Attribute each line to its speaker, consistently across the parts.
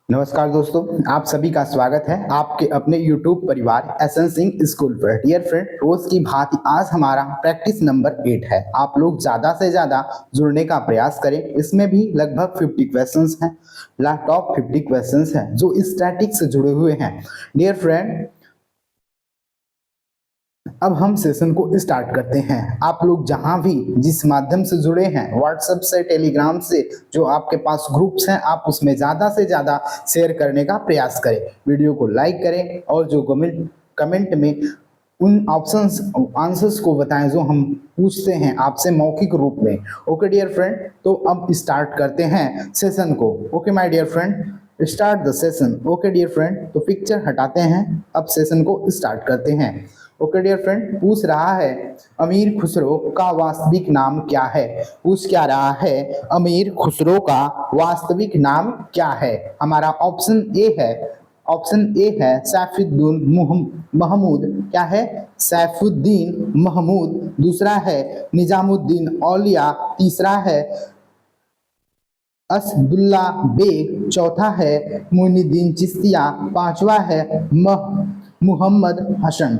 Speaker 1: नमस्कार दोस्तों, आप सभी का स्वागत है आपके अपने YouTube परिवार एसएन सिंह स्कूल पर। डियर फ्रेंड, रोज की भांति आज हमारा प्रैक्टिस नंबर 8 है। आप लोग ज़्यादा से ज़्यादा जुड़ने का प्रयास करें। इसमें भी लगभग 50 क्वेश्चंस हैं, टॉप 50 क्वेश्चंस हैं जो स्टैटिक से जुड़े हुए हैं। डियर फ्रेंड, अब हम सेशन को स्टार्ट करते हैं। आप लोग जहां भी जिस माध्यम से जुड़े हैं, व्हाट्सएप से, टेलीग्राम से, जो आपके पास ग्रुप्स हैं, आप उसमें ज़्यादा से ज़्यादा शेयर करने का प्रयास करें। वीडियो को लाइक करें और जो कमेंट में उन ऑप्शंस आंसर्स को बताएं जो हम पूछते हैं आपसे मौखिक रूप में। ओके डियर फ्रेंड, तो अब स्टार्ट करते हैं सेशन को। Okay my dear friend, start the session. Okay dear friend, तो पिक्चर हटाते हैं, अब सेशन को स्टार्ट करते हैं। ओके डियर फ्रेंड, पूछ रहा है अमीर खुसरो का वास्तविक नाम क्या है। पूछ क्या रहा है, अमीर खुसरो का वास्तविक नाम क्या है। हमारा ऑप्शन ए है सैफुद्दीन महमूद। क्या है? सैफुद्दीन महमूद। दूसरा है निजामुद्दीन औलिया। तीसरा है असदुल्ला बेग। चौथा है मुइनुद्दीन चिश्तिया। पांचवा है मोहम्मद हसन।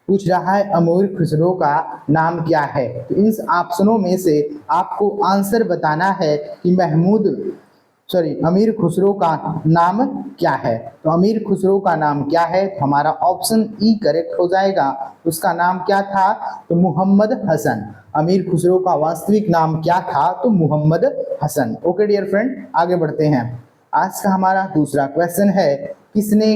Speaker 1: पूछ रहा है अमीर खुसरो का नाम क्या है। तो इन ऑप्शनों में से आपको आंसर बताना है कि अमीर खुसरो का नाम क्या है। तो अमीर खुसरो का नाम क्या है, तो हमारा ऑप्शन ई करेक्ट हो जाएगा। उसका नाम क्या था? तो मोहम्मद हसन। अमीर खुसरो का वास्तविक नाम क्या था? तो Mohammad Hasan. Okay dear friend, आगे बढ़ते हैं। आज का हमारा दूसरा क्वेश्चन है, किसने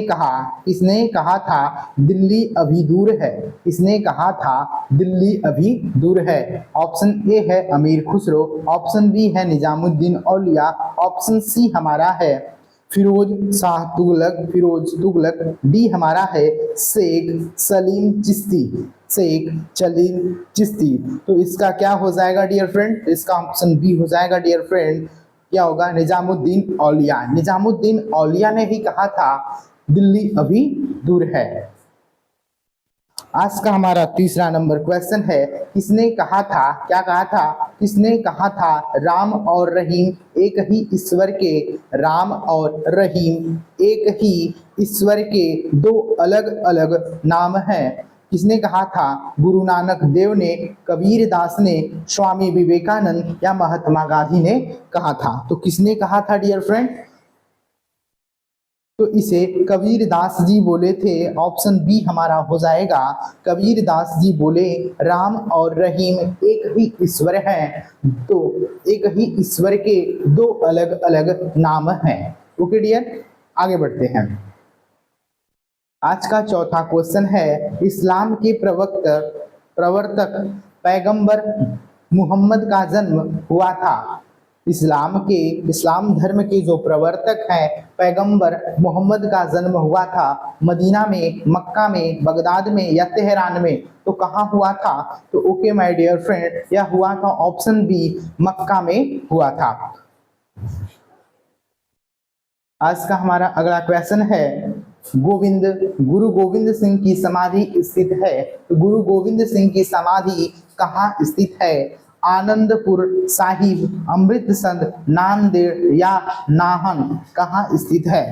Speaker 1: कहा था दिल्ली अभी दूर है। किसने कहा था दिल्ली अभी दूर है। ऑप्शन ए है अमीर खुसरो, ऑप्शन बी है निजामुद्दीन औलिया, ऑप्शन सी हमारा है फिरोज तुगलक, डी हमारा है शेख सलीम चिश्ती। तो इसका क्या हो जाएगा डियर फ्रेंड? इसका ऑप्शन बी हो जाएगा डियर फ्रेंड। क्या होगा? निजामुद्दीन औलिया। निजामुद्दीन औलिया ने ही कहा था दिल्ली अभी दूर है। आज का हमारा तीसरा नंबर क्वेश्चन है, किसने कहा था, क्या कहा था? किसने कहा था राम और रहीम एक ही ईश्वर के, राम और रहीम एक ही ईश्वर के दो अलग अलग नाम हैं। किसने कहा था? गुरु नानक देव ने, कबीर दास ने, स्वामी विवेकानंद या महात्मा गांधी ने कहा था। तो किसने कहा था डियर फ्रेंड? तो इसे कबीर दास जी बोले थे। ऑप्शन बी हमारा हो जाएगा। कबीर दास जी बोले राम और रहीम एक ही ईश्वर हैं, तो एक ही ईश्वर के दो अलग अलग नाम हैं। ओके डियर, आगे बढ़ते हैं। आज का चौथा क्वेश्चन है, इस्लाम के प्रवर्तक पैगंबर मुहम्मद का जन्म हुआ था। इस्लाम धर्म के जो प्रवर्तक हैं पैगंबर मोहम्मद का जन्म हुआ था मदीना में, मक्का में, बगदाद में या तेहरान में। तो कहाँ हुआ था? तो ओके माय डियर फ्रेंड, यह हुआ था ऑप्शन बी, मक्का में हुआ था। आज का हमारा अगला क्वेश्चन है, गुरु गोविंद सिंह की समाधि स्थित है। तो गुरु गोविंद सिंह की समाधि कहाँ स्थित है? आनंदपुर साहिब, अमृतसर, नांदेड़ या नाहन, कहाँ स्थित है?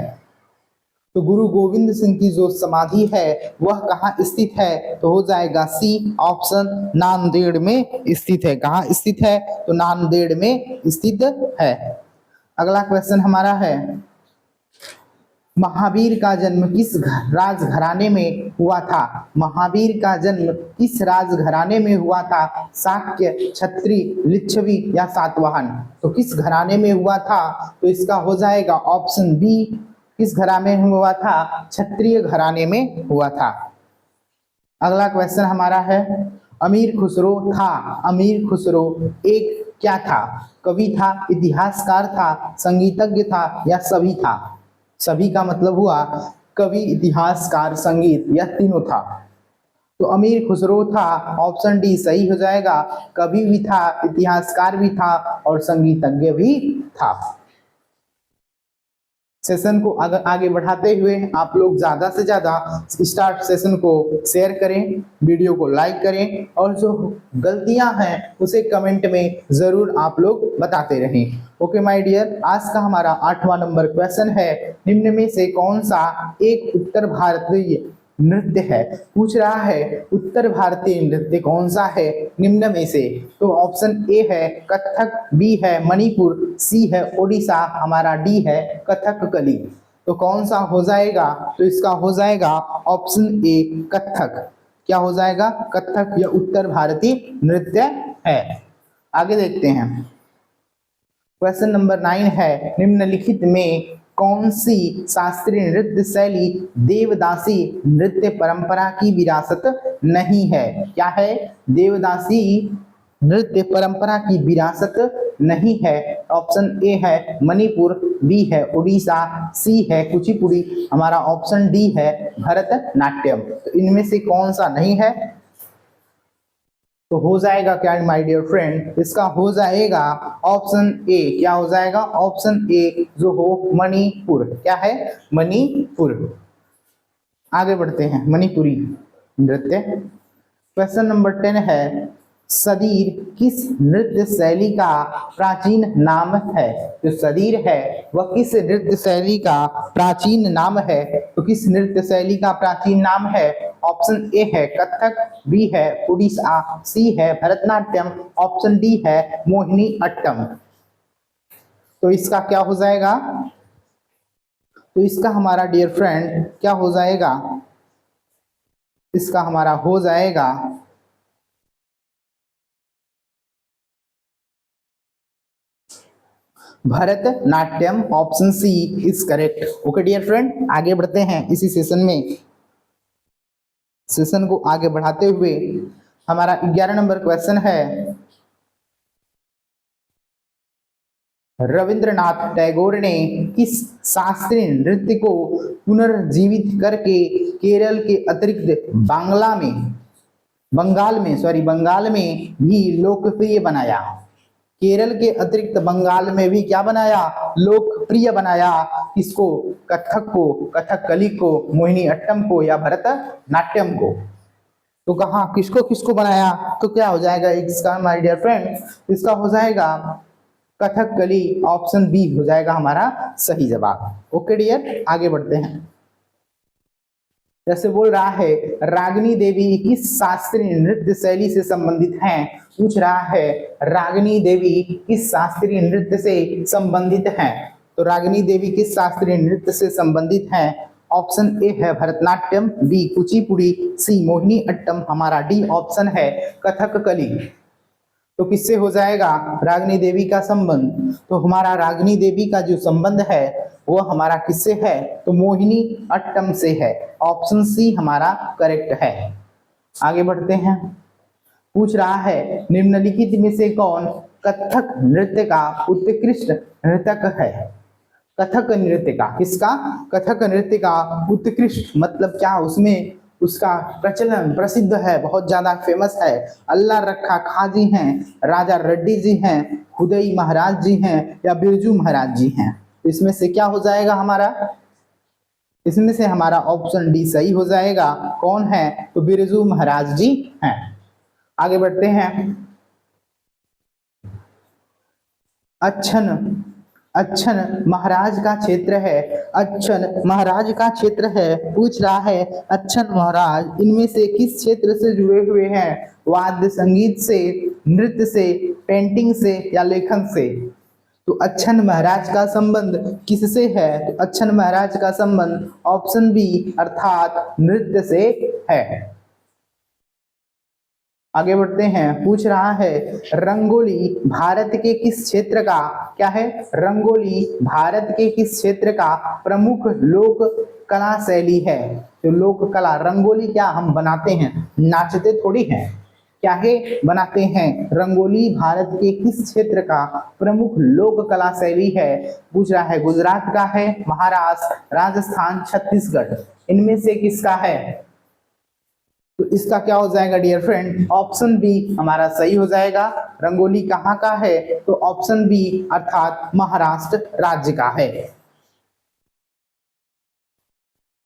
Speaker 1: तो गुरु गोविंद सिंह की जो समाधि है वह कहाँ स्थित है? तो हो जाएगा सी ऑप्शन, नांदेड़ में स्थित है। कहाँ स्थित है? तो नांदेड़ में स्थित है। अगला क्वेश्चन हमारा है, महावीर का जन्म किस राजघराने में हुआ था? महावीर का जन्म किस राजघराने में हुआ था? शाक्य, क्षत्रिय, लिच्छवी या सातवाहन? तो किस घराने में हुआ था? तो इसका हो जाएगा ऑप्शन बी। किस घराने में हुआ था? क्षत्रिय घराने में हुआ था। अगला क्वेश्चन हमारा है, अमीर खुसरो एक क्या था? कवि था, इतिहासकार था, संगीतज्ञ था या सभी था? सभी का मतलब हुआ कवि, इतिहासकार, संगीत या तीनों था। तो अमीर खुसरो था, ऑप्शन डी सही हो जाएगा। कवि भी था, इतिहासकार भी था और संगीतज्ञ भी था। सेशन को आगे बढ़ाते हुए आप लोग ज़्यादा से ज़्यादा स्टार्ट सेशन को शेयर करें, वीडियो को लाइक करें और जो गलतियां हैं उसे कमेंट में ज़रूर आप लोग बताते रहें। ओके माय डियर, आज का हमारा 8वां नंबर क्वेश्चन है, निम्न में से कौन सा एक उत्तर भारतीय नृत्य है। पूछ रहा है उत्तर भारतीय नृत्य कौन सा है निम्न में से। तो ऑप्शन ए है कथक, बी है मणिपुर, सी है ओडिशा, हमारा डी है कथकली। तो कौन सा हो जाएगा? तो इसका हो जाएगा ऑप्शन ए कथक। क्या हो जाएगा? कथक या उत्तर भारतीय नृत्य है। आगे देखते हैं, क्वेश्चन नंबर 9 है, निम्नलिखित में कौन सी शास्त्रीय नृत्य शैली देवदासी नृत्य परंपरा की विरासत नहीं है? क्या है? देवदासी नृत्य परंपरा की विरासत नहीं है। ऑप्शन ए है मणिपुर, बी है उड़ीसा, सी है कुचिपुड़ी, हमारा ऑप्शन डी है भरतनाट्यम। तो इनमें से कौन सा नहीं है? तो हो जाएगा क्या माय डियर फ्रेंड? इसका हो जाएगा ऑप्शन ए। क्या हो जाएगा? ऑप्शन ए जो हो मणिपुर। क्या है? मणिपुर। आगे बढ़ते हैं, मणिपुरी नृत्य। क्वेश्चन नंबर 10 है, सदीर किस नृत्य शैली का प्राचीन नाम है? जो सदीर है वह किस नृत्य शैली का प्राचीन नाम है? तो किस नृत्य शैली का प्राचीन नाम है? ऑप्शन ए है कथक, बी है उड़ीसा, सी है भरतनाट्यम, ऑप्शन डी है मोहिनी अट्टम। तो इसका क्या हो जाएगा? तो इसका हमारा डियर फ्रेंड क्या हो जाएगा? इसका हमारा हो जाएगा Bharatanatyam. Option C is correct. Okay dear friend, आगे बढ़ते हैं इसी सेशन में। सेशन को आगे बढ़ाते हुए हमारा 11 नंबर क्वेश्चन है, रविंद्रनाथ टैगोर ने किस शास्त्रीय नृत्य को पुनर्जीवित करके केरल के अतिरिक्त बंगाल में भी लोकप्रिय बनाया? केरल के अतिरिक्त बंगाल में भी क्या बनाया? लोकप्रिय बनाया। किसको? कथक को, कथकली को, मोहिनी अट्टम को या भरतनाट्यम को? तो कहा किसको किसको बनाया? तो क्या हो जाएगा इसका माय डियर फ्रेंड? इसका हो जाएगा कथकली। ऑप्शन बी हो जाएगा हमारा सही जवाब। ओके डियर, आगे बढ़ते हैं। जैसे बोल रहा है रागिनी देवी किस शास्त्रीय नृत्य शैली से संबंधित हैं? पूछ रहा है रागिनी देवी किस शास्त्रीय नृत्य से संबंधित हैं? तो रागिनी देवी किस शास्त्रीय नृत्य से संबंधित हैं? ऑप्शन ए है भरतनाट्यम, बी कुचिपुड़ी, सी मोहिनी अट्टम, हमारा डी ऑप्शन है कथकली। तो किससे हो जाएगा रागिनी देवी का संबंध? तो हमारा रागिनी देवी का जो संबंध है वो हमारा किससे है? तो मोहिनी अट्टम से है। ऑप्शन सी हमारा करेक्ट है। आगे बढ़ते हैं, पूछ रहा है निम्नलिखित में से कौन कथक नृत्य का उत्कृष्ट नर्तक है? कथक नृत्य का, किसका? कथक नृत्य का उत्कृष्ट मतलब क्या? उसमें उसका प्रचलन प्रसिद्ध है, बहुत ज्यादा फेमस है। अल्लाह रखा खां जी हैं, राजा रेड्डी जी हैं, खुदई महाराज जी हैं या बिरजू महाराज जी हैं? तो इसमें से क्या हो जाएगा हमारा? इसमें से हमारा ऑप्शन डी सही हो जाएगा। कौन है? तो बिरजू महाराज जी हैं। आगे बढ़ते हैं, अच्छन महाराज का क्षेत्र है। अच्छन महाराज का क्षेत्र है। पूछ रहा है अच्छन महाराज इनमें से किस क्षेत्र से जुड़े हुए हैं? वाद्य संगीत से, नृत्य से, पेंटिंग से या लेखन से? तो अच्छन महाराज का संबंध किससे है? तो अच्छन महाराज का संबंध ऑप्शन बी अर्थात नृत्य से है। आगे बढ़ते हैं, पूछ रहा है रंगोली भारत के किस क्षेत्र का, क्या है? रंगोली भारत के किस क्षेत्र का प्रमुख लोक कला शैली है? तो लोक कला, रंगोली क्या हम बनाते हैं, नाचते थोड़ी हैं, क्या है? बनाते हैं। रंगोली भारत के किस क्षेत्र का प्रमुख लोक कला शैली है? पूछ रहा है गुजरात का है, महाराष्ट्र, राजस्थान, छत्तीसगढ़, इनमें से किसका है? तो इसका क्या हो जाएगा डियर फ्रेंड? ऑप्शन बी हमारा सही हो जाएगा। रंगोली कहाँ का है? तो ऑप्शन बी अर्थात महाराष्ट्र राज्य का है।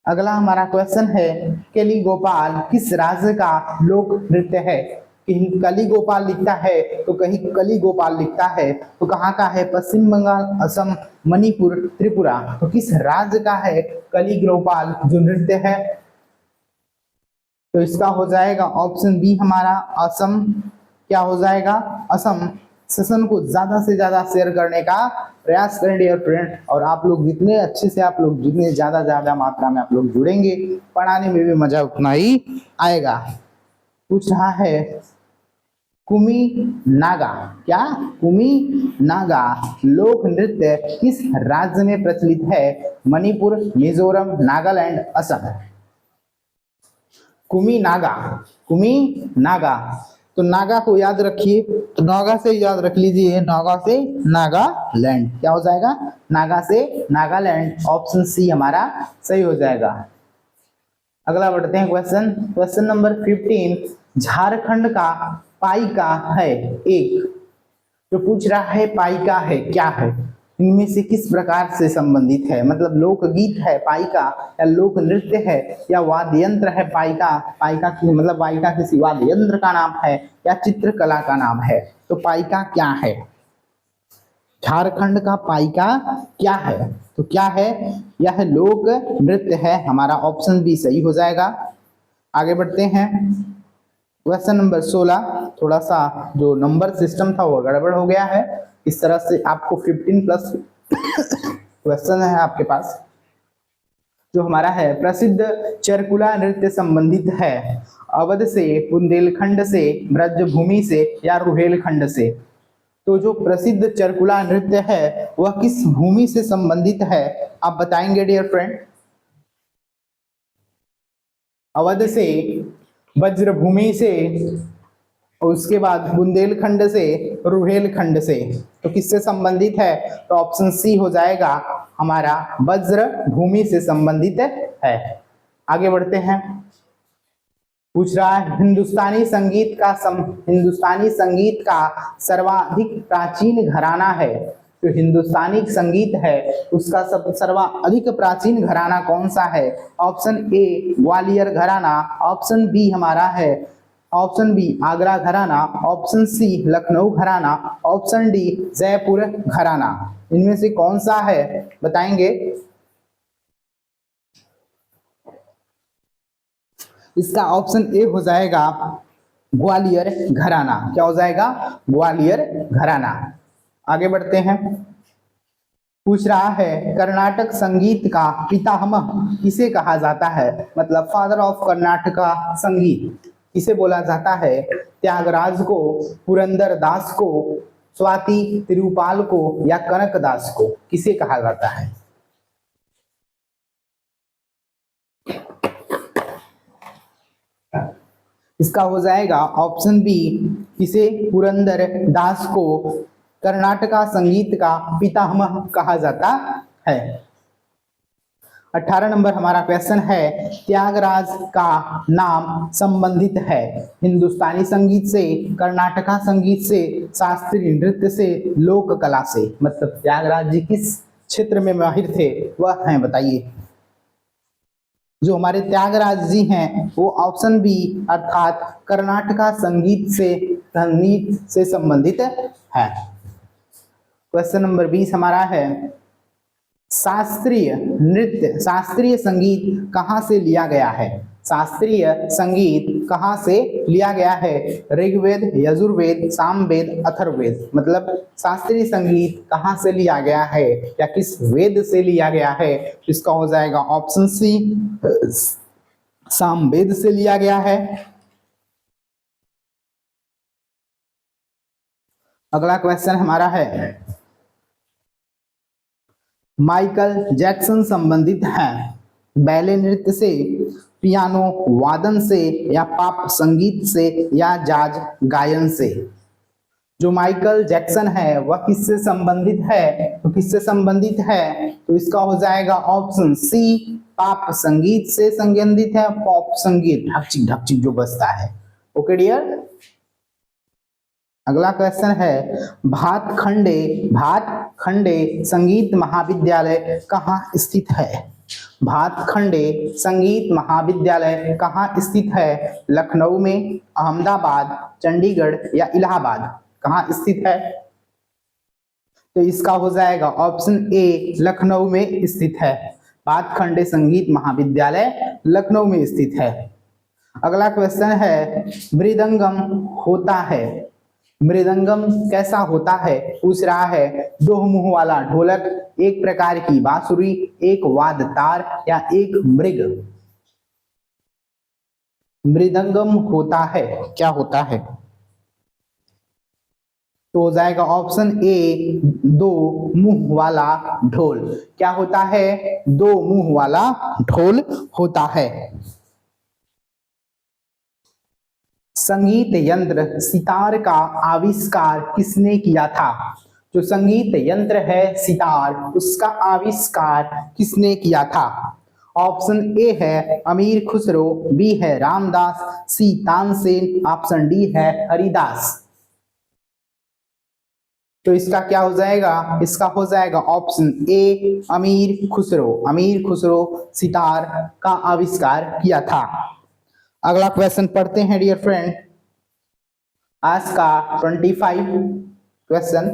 Speaker 1: अगला हमारा क्वेश्चन है कली गोपाल किस राज्य का लोक नृत्य है। कहीं कली गोपाल लिखता है तो कहीं कली गोपाल लिखता है तो कहाँ का है, पश्चिम बंगाल, असम, मणिपुर, त्रिपुरा। तो किस राज्य का है कली गोपाल जो नृत्य है। तो इसका हो जाएगा ऑप्शन बी हमारा असम। क्या हो जाएगा, असम। सेशन को ज्यादा से ज्यादा शेयर करने का प्रयास करें डियर फ्रेंड, और आप लोग जितने अच्छे से आप लोग जितने ज्यादा मात्रा में आप लोग जुड़ेंगे पढ़ाने में भी मजा उतना ही आएगा। पूछ रहा है कुमी नागा, क्या कुमी नागा लोक नृत्य किस राज्य में प्रचलित है। मणिपुर, मिजोरम, नागालैंड, असम। कुमी नागा, कुमी नागा। तो नागा को याद रखिए, तो नागा से याद रख लीजिए, नागा से नागालैंड। क्या हो जाएगा, नागा से नागालैंड। ऑप्शन सी हमारा सही हो जाएगा। अगला बढ़ते हैं क्वेश्चन नंबर 15। झारखंड का पाइका है एक। जो पूछ रहा है पाइका है क्या है, इनमें से किस प्रकार से संबंधित है। मतलब लोकगीत है पाइका, या लोक नृत्य है, या वाद्य यंत्र है पाइका। पाइका मतलब पाइका किसी वाद्य यंत्र का नाम है या चित्रकला का नाम है। तो पाइका क्या है, झारखंड का पाइका क्या है। तो क्या है, यह लोक नृत्य है। हमारा ऑप्शन बी सही हो जाएगा। आगे बढ़ते हैं क्वेश्चन नंबर 16। थोड़ा सा जो नंबर सिस्टम था वो गड़बड़ हो गया है। इस तरह से आपको 15+ क्वेश्चन है आपके पास। जो हमारा है प्रसिद्ध चरकुला नृत्य संबंधित है अवध से, बुंदेलखंड से, ब्रजभूमि से या रुहेलखंड से। तो जो प्रसिद्ध चरकुला नृत्य है वह किस भूमि से संबंधित है, आप बताएंगे डियर फ्रेंड। अवध से, ब्रजभूमि से, उसके बाद बुंदेलखंड से, रुहेलखंड से। तो किससे संबंधित है, तो ऑप्शन सी हो जाएगा हमारा वज्र भूमि से संबंधित है। आगे बढ़ते हैं। पूछ रहा है हिंदुस्तानी संगीत का सर्वाधिक प्राचीन घराना है। जो हिंदुस्तानी संगीत है उसका सर्वाधिक प्राचीन घराना कौन सा है। ऑप्शन ए ग्वालियर घराना, ऑप्शन बी हमारा है ऑप्शन बी आगरा घराना, ऑप्शन सी लखनऊ घराना, ऑप्शन डी जयपुर घराना। इनमें से कौन सा है बताएंगे। इसका ऑप्शन ए हो जाएगा ग्वालियर घराना। क्या हो जाएगा, ग्वालियर घराना। आगे बढ़ते हैं। पूछ रहा है कर्नाटक संगीत का पितामह किसे कहा जाता है। मतलब फादर ऑफ कर्नाटका संगीत किसे बोला जाता है। त्यागराज को, पुरंदर दास को, स्वाति तिरुपाल को या कनक दास को, किसे कहा जाता है। इसका हो जाएगा ऑप्शन बी किसे, पुरंदर दास को कर्नाटका संगीत का पितामह कहा जाता है। 18 नंबर हमारा क्वेश्चन है त्यागराज का नाम संबंधित है हिंदुस्तानी संगीत से, कर्नाटका संगीत से, शास्त्रीय नृत्य से, लोक कला से। मतलब त्यागराज जी किस क्षेत्र में माहिर थे वह हैं बताइए। जो हमारे त्यागराज जी हैं वो ऑप्शन बी अर्थात कर्नाटका संगीत से संबंधित है। क्वेश्चन नंबर 20 हमारा है शास्त्रीय संगीत कहाँ से लिया गया है। शास्त्रीय संगीत कहाँ से लिया गया है। ऋग्वेद, यजुर्वेद, सामवेद, अथर्ववेद। मतलब शास्त्रीय संगीत कहाँ से लिया गया है या किस वेद से लिया गया है। इसका हो जाएगा ऑप्शन सी सामवेद से लिया गया है। अगला क्वेश्चन हमारा है माइकल जैक्सन संबंधित है बैले नृत्य से, पियानो वादन से या पॉप संगीत से या जाज गायन से। जो माइकल जैक्सन है वह किससे संबंधित है, तो किससे संबंधित है तो इसका हो जाएगा ऑप्शन सी पॉप संगीत से संबंधित है। पॉप संगीत ढकचिक ढकचिक जो बजता है। Okay dear. अगला क्वेश्चन है भातखंडे संगीत महाविद्यालय कहाँ स्थित है। भातखंडे संगीत महाविद्यालय कहाँ स्थित है? लखनऊ में, अहमदाबाद, चंडीगढ़ या इलाहाबाद? कहाँ स्थित है? तो इसका हो जाएगा ऑप्शन ए, लखनऊ में स्थित है। भातखंडे संगीत महाविद्यालय लखनऊ में स्थित है। अगला क्वेश्चन है, मृदंगम होता है, मृदंगम कैसा होता है? पूछ रहा है। दो मुंह वाला ढोलक, एक प्रकार की बांसुरी, एक वाद्य तार या एक मृग? मृदंगम होता है, क्या होता है? तो हो जाएगा ऑप्शन ए, दो मुंह वाला ढोल। क्या होता है? दो मुंह वाला ढोल होता है। संगीत यंत्र सितार का आविष्कार किसने किया था? जो संगीत यंत्र है सितार, उसका आविष्कार किसने किया था? ऑप्शन ए है अमीर खुसरो, बी है रामदास, सी तानसेन, ऑप्शन डी है हरिदास। तो इसका क्या हो जाएगा? इसका हो जाएगा ऑप्शन ए, अमीर खुसरो। अमीर खुसरो सितार का आविष्कार किया था। अगला क्वेश्चन पढ़ते हैं डियर फ्रेंड, आज का 25 क्वेश्चन।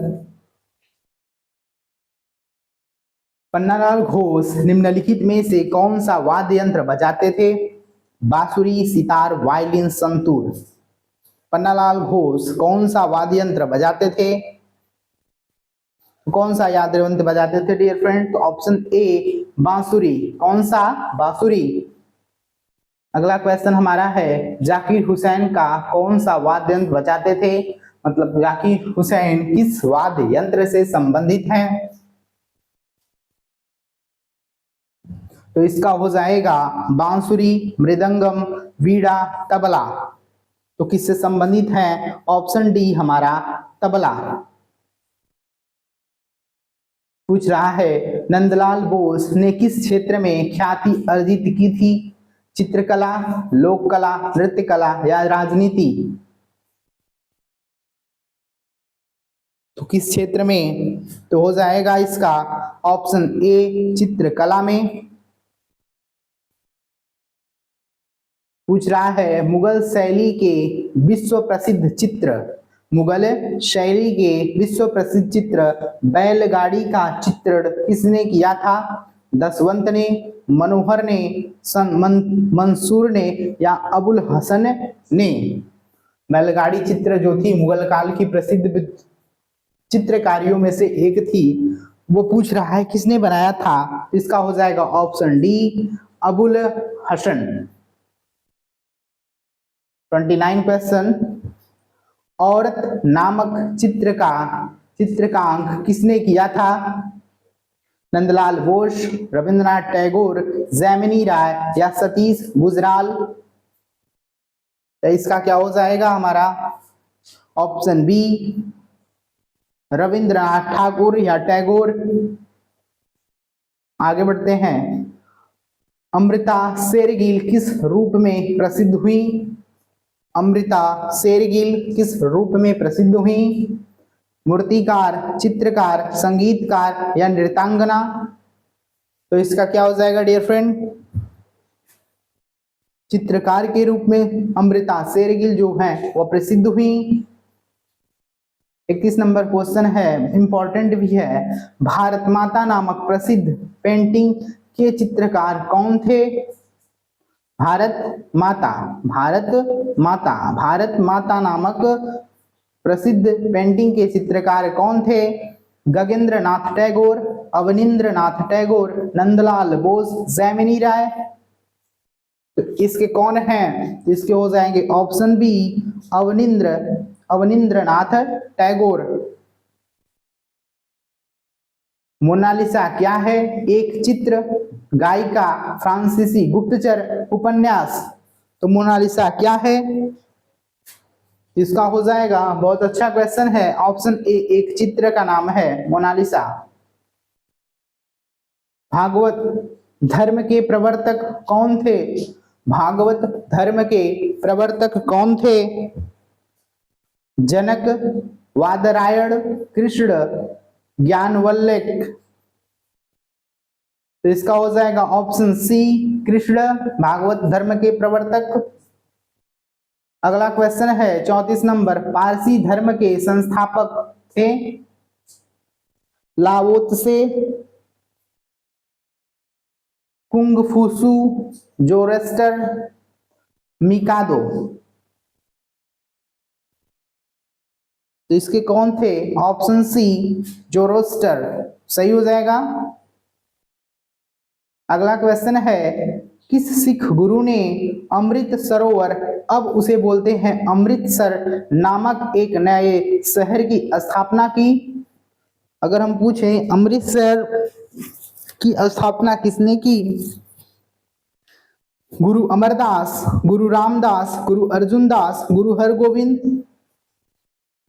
Speaker 1: पन्नालाल घोष निम्नलिखित में से कौन सा वाद्य यंत्र बजाते थे? बांसुरी, सितार, वायलिन, संतूर। पन्नालाल घोष कौन सा वाद्य यंत्र बजाते थे? कौन सा वाद्य यंत्र बजाते थे डियर फ्रेंड? तो ऑप्शन ए, बांसुरी। कौन सा? बांसुरी। अगला क्वेश्चन हमारा है, जाकिर हुसैन का कौन सा वाद्य यंत्र बजाते थे? मतलब जाकिर हुसैन किस वाद्य यंत्र से संबंधित हैं? तो इसका हो जाएगा बांसुरी, मृदंगम, वीणा, तबला। तो किससे संबंधित है? ऑप्शन डी हमारा तबला। पूछ रहा है, नंदलाल बोस ने किस क्षेत्र में ख्याति अर्जित की थी? चित्रकला, लोक कला, नृत्य कला या राजनीति? तो किस क्षेत्र में? तो हो जाएगा इसका ऑप्शन ए, चित्रकला में। पूछ रहा है, मुगल शैली के विश्व प्रसिद्ध चित्र, मुगल शैली के विश्व प्रसिद्ध चित्र बैलगाड़ी का चित्रण किसने किया था? दसवंत ने, मनोहर ने, मंसूर ने या अबुल हसन ने? बैलगाड़ी चित्र जो थी मुगल काल की प्रसिद्ध चित्रकारियों में से एक थी, वो पूछ रहा है किसने बनाया था? इसका हो जाएगा option D, Abul Hasan. 29 question, औरत नामक चित्रकांक किसने किया था? नंदलाल बोस, रविंद्रनाथ टैगोर, जैमिनी राय या सतीश गुजराल? तो इसका क्या हो जाएगा हमारा? ऑप्शन बी, रविंद्रनाथ ठाकुर या टैगोर। आगे बढ़ते हैं, अमृता शेरगिल किस रूप में प्रसिद्ध हुई? अमृता शेरगिल किस रूप में प्रसिद्ध हुई? मूर्तिकार, चित्रकार, संगीतकार या नृत्यांगना? तो इसका क्या हो जाएगा डियर फ्रेंड? चित्रकार के रूप में अमृता शेरगिल जो है वो प्रसिद्ध हुई। 21 नंबर क्वेश्चन है, इंपॉर्टेंट भी है, भारत माता नामक प्रसिद्ध पेंटिंग के चित्रकार कौन थे? भारत माता, भारत माता, भारत माता नामक प्रसिद्ध पेंटिंग के चित्रकार कौन थे? गगनेंद्र नाथ टैगोर, अवनींद्र नाथ टैगोर, नंदलाल बोस, जैमिनी राय? तो इसके कौन हैं? इसके हो जाएंगे option B, Avanindra Nath Tagore. Mona Lisa क्या है? एक चित्र, गायिका, फ्रांसीसी गुप्तचर, उपन्यास? तो मोनालिसा क्या है? इसका हो जाएगा, बहुत अच्छा क्वेश्चन है, ऑप्शन ए, एक चित्र का नाम है मोनालिसा। भागवत धर्म के प्रवर्तक कौन थे? भागवत धर्म के प्रवर्तक कौन थे? जनक, वादरायण, कृष्ण, ज्ञानवल्लभ? तो इसका हो जाएगा ऑप्शन सी कृष्ण भागवत धर्म के प्रवर्तक। अगला क्वेश्चन है 34 नंबर, पारसी धर्म के संस्थापक थे लाओत्से, कुंगफूसु, जोरेस्टर, मिकादो। तो इसके कौन थे? ऑप्शन सी जोरोस्टर सही हो जाएगा। अगला क्वेश्चन है, किस सिख गुरु ने अमृत सरोवर, अब उसे बोलते हैं अमृतसर, नामक एक नए शहर की स्थापना की? अगर हम पूछें अमृतसर की स्थापना किसने की? गुरु अमरदास, गुरु रामदास, गुरु अर्जुन दास, गुरु हरगोविंद।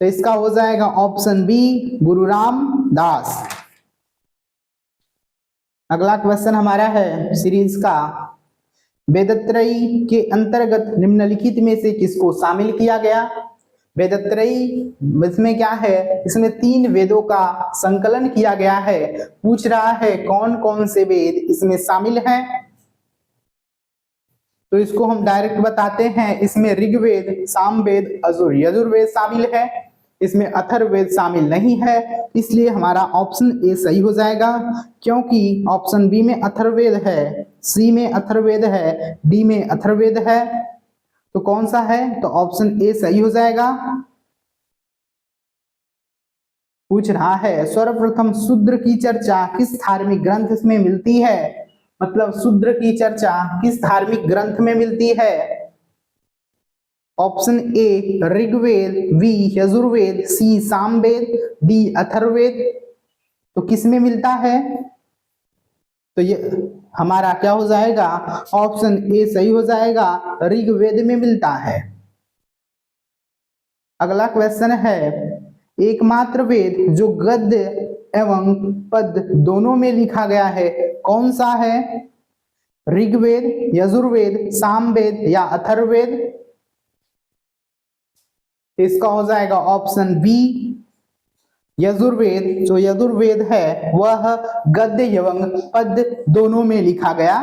Speaker 1: तो इसका हो जाएगा ऑप्शन बी गुरु रामदास। अगला क्वेश्चन हमारा है सीरीज का, वेदत्रयी के अंतर्गत निम्नलिखित में से किसको शामिल किया गया? वेदत्रयी इसमें क्या है? इसमें 3 वेदों का संकलन किया गया है। पूछ रहा है कौन कौन से वेद इसमें शामिल हैं। तो इसको हम डायरेक्ट बताते हैं, इसमें ऋग्वेद, सामवेद, यजुर्वेद शामिल है। इसमें अथर्ववेद शामिल नहीं है, इसलिए हमारा ऑप्शन ए सही हो जाएगा, क्योंकि ऑप्शन बी में अथर्ववेद है, सी में अथर्ववेद है, डी में अथर्ववेद है। तो कौन सा है? तो ऑप्शन ए सही हो जाएगा। पूछ रहा है सर्वप्रथम शूद्र की चर्चा किस धार्मिक ग्रंथ में मिलती है? मतलब शूद्र की चर्चा किस धार्मिक ग्रंथ में मिलती है? Option A Rigveda, B Yajurveda, C Samaveda, D Atharvaveda. तो किस में मिलता है? तो ये हमारा क्या हो जाएगा? ऑप्शन ए सही हो जाएगा, ऋग्वेद में मिलता है। अगला क्वेश्चन है, एकमात्र वेद जो गद्य एवं पद दोनों में लिखा गया है कौन सा है? ऋग्वेद, यजुर्वेद, सामवेद या अथर्ववेद? इसका हो जाएगा ऑप्शन बी यजुर्वेद। जो यजुर्वेद है वह गद्य एवं पद दोनों में लिखा गया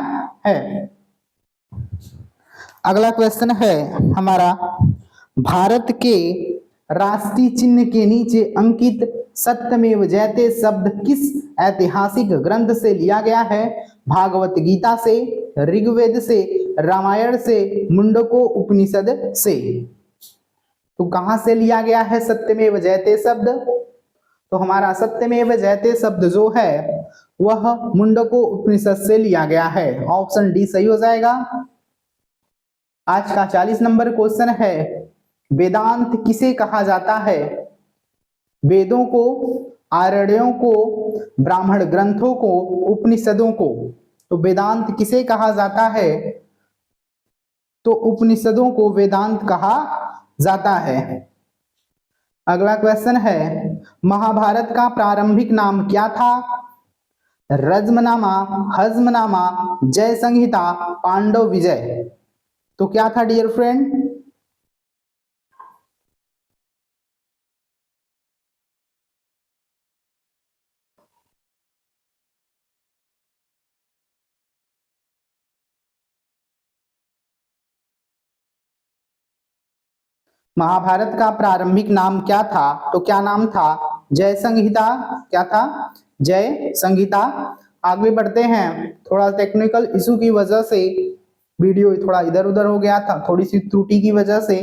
Speaker 1: है। अगला क्वेश्चन है हमारा, भारत के राष्ट्रीय चिन्ह के नीचे अंकित सत्यमेव जयते शब्द किस ऐतिहासिक ग्रंथ से लिया गया है? भागवत गीता से, ऋग्वेद से, रामायण से, मुंडको उपनिषद से। तो कहां से लिया गया है सत्यमेव जयते शब्द? तो हमारा सत्यमेव जयते शब्द जो है वह मुंडको उपनिषद से लिया गया है। ऑप्शन डी सही हो जाएगा। आज का 40 नंबर क्वेश्चन है, वेदांत किसे कहा जाता है? वेदों को, आरण्यों को, ब्राह्मण ग्रंथों को, उपनिषदों को। तो वेदांत किसे कहा जाता है? तो उपनिषदों को वेदांत कहा जाता है। अगला क्वेश्चन है, महाभारत का प्रारंभिक नाम क्या था? रज्मनामा, हज्मनामा, जय संहिता, पांडव विजय। तो क्या था डियर फ्रेंड? महाभारत का प्रारंभिक नाम क्या था? तो क्या नाम था? जय संहिता। क्या था? जय संहिता। आगे बढ़ते हैं, थोड़ा टेक्निकल इशू की वजह से वीडियो थोड़ा इधर उधर हो गया था, थोड़ी सी त्रुटि की वजह से।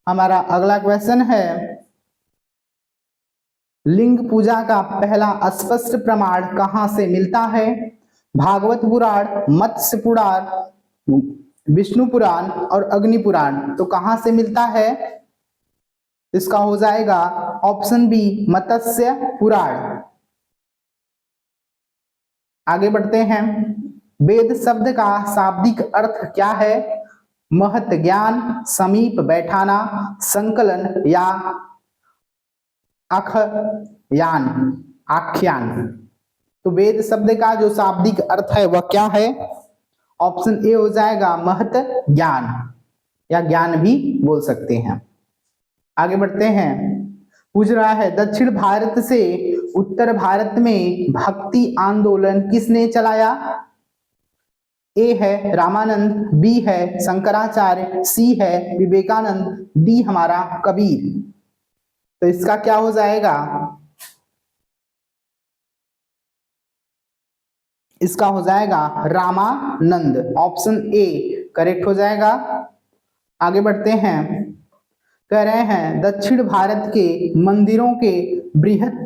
Speaker 1: हमारा अगला क्वेश्चन है, लिंग पूजा का पहला स्पष्ट प्रमाण कहां से मिलता है? भागवत पुराण, मत्स्य पुराण, विष्णु पुराण और अग्नि पुराण। तो कहां से मिलता है? इसका हो जाएगा ऑप्शन बी मत्स्य पुराण। आगे बढ़ते हैं, वेद शब्द का शाब्दिक अर्थ क्या है? महत ज्ञान, समीप बैठाना, संकलन या आख्यान। आख्यान। तो वेद शब्द का जो शाब्दिक अर्थ है वह क्या है? ऑप्शन ए हो जाएगा महत ज्ञान, या ज्ञान भी बोल सकते हैं। आगे बढ़ते हैं, पूछ रहा है दक्षिण भारत से उत्तर भारत में भक्ति आंदोलन किसने चलाया? ए है रामानंद, बी है शंकराचार्य, सी है विवेकानंद, डी हमारा कबीर। तो इसका क्या हो जाएगा? इसका हो जाएगा रामानंद, ऑप्शन ए करेक्ट हो जाएगा। आगे बढ़ते हैं, कह रहे हैं दक्षिण भारत के मंदिरों के बृहत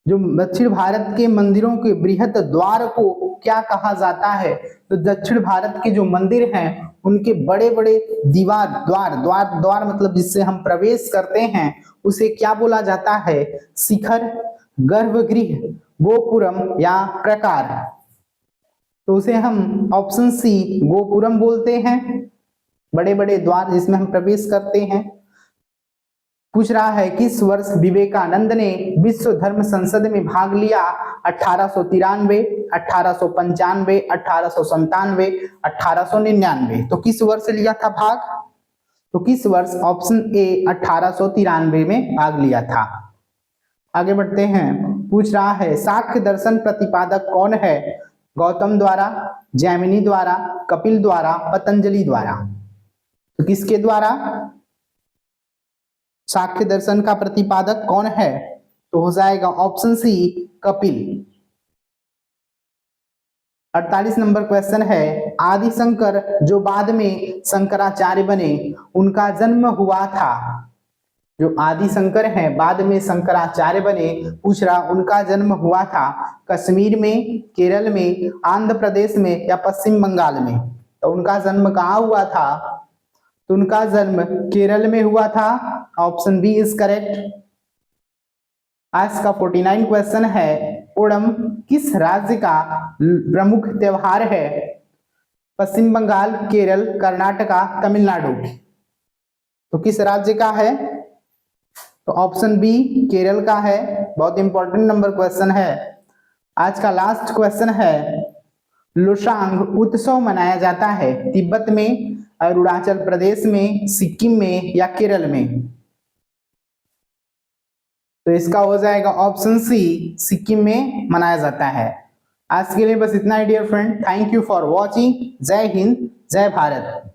Speaker 1: दक्षिण भारत के मंदिरों के बृहत द्वार को क्या कहा जाता है? तो दक्षिण भारत के जो मंदिर हैं उनके बड़े बड़े दीवार द्वार मतलब जिससे हम प्रवेश करते हैं उसे क्या बोला जाता है? शिखर, गर्भगृह, गोपुरम या प्राकार। तो उसे हम ऑप्शन सी गोपुरम बोलते हैं, बड़े बड़े द्वार जिसमें हम प्रवेश करते हैं। पूछ रहा है किस वर्ष विवेकानंद ने विश्व धर्म संसद में भाग लिया? 1893, 1895, 1897, 1899। तो किस वर्ष लिया था भाग? तो किस वर्ष? ऑप्शन ए 1893 में भाग लिया था। आगे बढ़ते हैं, पूछ रहा है सांख्य दर्शन प्रतिपादक कौन है? गौतम द्वारा, जैमिनी द्वारा, कपिल द्वारा, पतंजलि द्वारा। तो किसके द्वारा सांख्य दर्शन का प्रतिपादक कौन है? तो हो जाएगा option C Kapil. 48 number question है आदि शंकर जो बाद में शंकराचार्य बने उनका जन्म हुआ था? जो आदि शंकर हैं बाद में शंकराचार्य बने, पूछ रहा उनका जन्म हुआ था कश्मीर में, केरल में, आंध्र प्रदेश में या पश्चिम बंगाल में। तो उनका जन्म कहाँ हुआ था? तो उनका जन्म केरल में हुआ था, ऑप्शन बी इज करेक्ट। आज का 49 क्वेश्चन है ओणम किस राज्य का प्रमुख त्योहार है? पश्चिम बंगाल, केरल, कर्नाटका, तमिलनाडु। तो किस राज्य का है? तो ऑप्शन बी केरल का है। बहुत इंपॉर्टेंट नंबर क्वेश्चन है। आज का लास्ट क्वेश्चन है लोसांग उत्सव मनाया जाता है तिब्बत में, अरुणाचल प्रदेश में, सिक्किम में या केरल में? तो इसका हो जाएगा ऑप्शन सी सिक्किम में मनाया जाता है। आज के लिए बस इतना ही dear friend. Thank you for watching. जय हिंद, जय भारत।